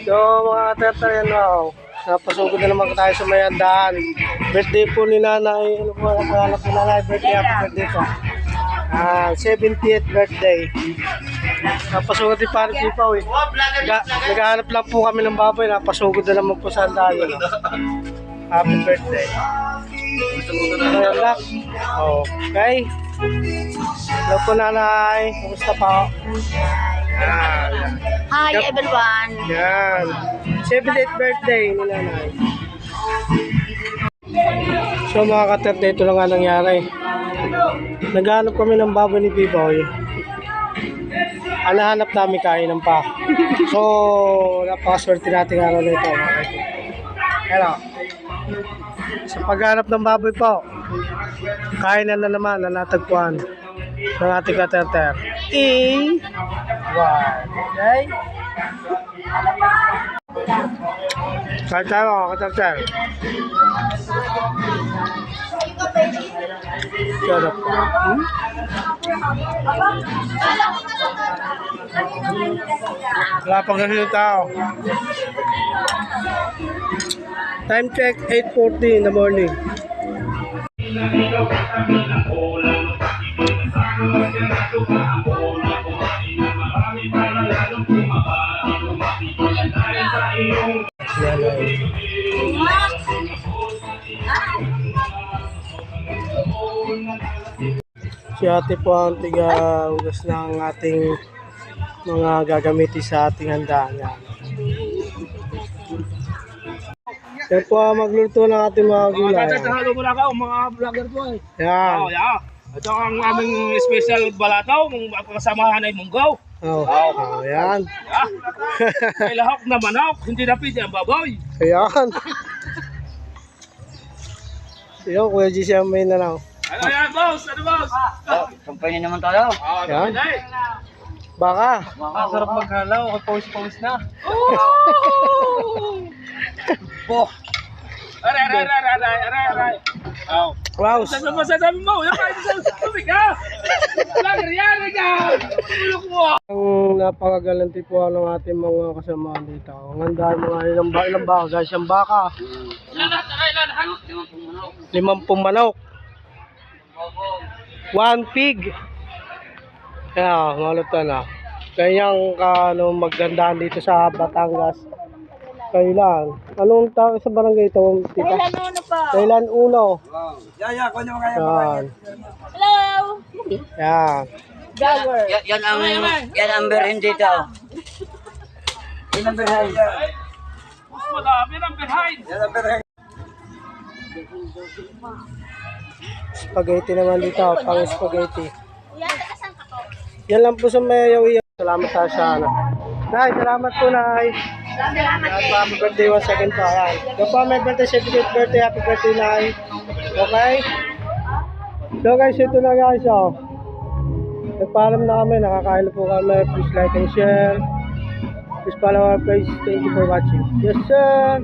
So mga katerter, yan o. Napasugod na naman tayo sa may handaan. Birthday po ni nanay. Ano po ang pangalan po nanay? Birthday, happy birthday po. 70th birthday. Napasugod din parang sipaw eh. Naghahanap lang po kami ng baboy. Napasugod na naman po sa handaan. Happy birthday. Okay. Hello po nanay. Kumusta po? Hi everyone. Yan. 70th birthday ni nanay. So mga katerte, ito lang nga nangyari. Naghanap kami ng baboy ni Biboy. Nahanap namin kainan pa. So napakaswerte natin araw na ito. Hello. Sa paghanap ng baboy po, kainan na naman na natagpuan ng ating katerter. Okay. Kain tayo, katerter. Sarap. Wala pang kasi yung tao. Time check, 8:40 in the morning. Si ate po ang tiga-ugas ng ating mga gagamitin sa ating handaan. Yan po ang magluluto ng ating mga gulay. Halo mo na ako, mga vlogger po eh. Yan. Oh, yeah. Ito ang aming special balataw, kung kasamahan ay munggaw. Yan. May lahok na manok, hindi na pwede ang baboy. Ayan. Yan, Kuya G siya may na lang. Ano yan, boss? Ano, boss? Company naman tayo. Yan. Baka. Sarap maghalaw, pawis-pawis na. Aray. Wow. Sasabi mo, yung kahit sa tubig ha? Vlogger yan, ulok mo. Ang napakagalanti po ng ating mga kasama dito. Ang handa mga ilang baka guys, yung baka. Ilan? 50 manok. 1 pig. Kaya, maluto na. Kanyang magandaan dito sa Batangas. Kailan? Anong tawag sa barangay ito? Kailan uno po? Kailan uno? Yaya, kung yung kaya Yan. Hello. Yan. Jogger. yan ang berhin dito. Yan ang berhin. Mas madami ng behind. Yan ang berhin. Spaghetti naman dito. Pang spaghetti. Yan, saan ka po? Yan lang po sa mayayawi. Salamat sa ano. Nay, salamat po Nay. Salamat Happy birthday once again po. Ayan. Ito po may birthday, 70th birthday. Happy birthday Nay. Okay? So guys, ito na guys. Nagpaalam na kami. Nakakain na po kami. Please like and share. Please follow our page. Thank you for watching. Yes sir.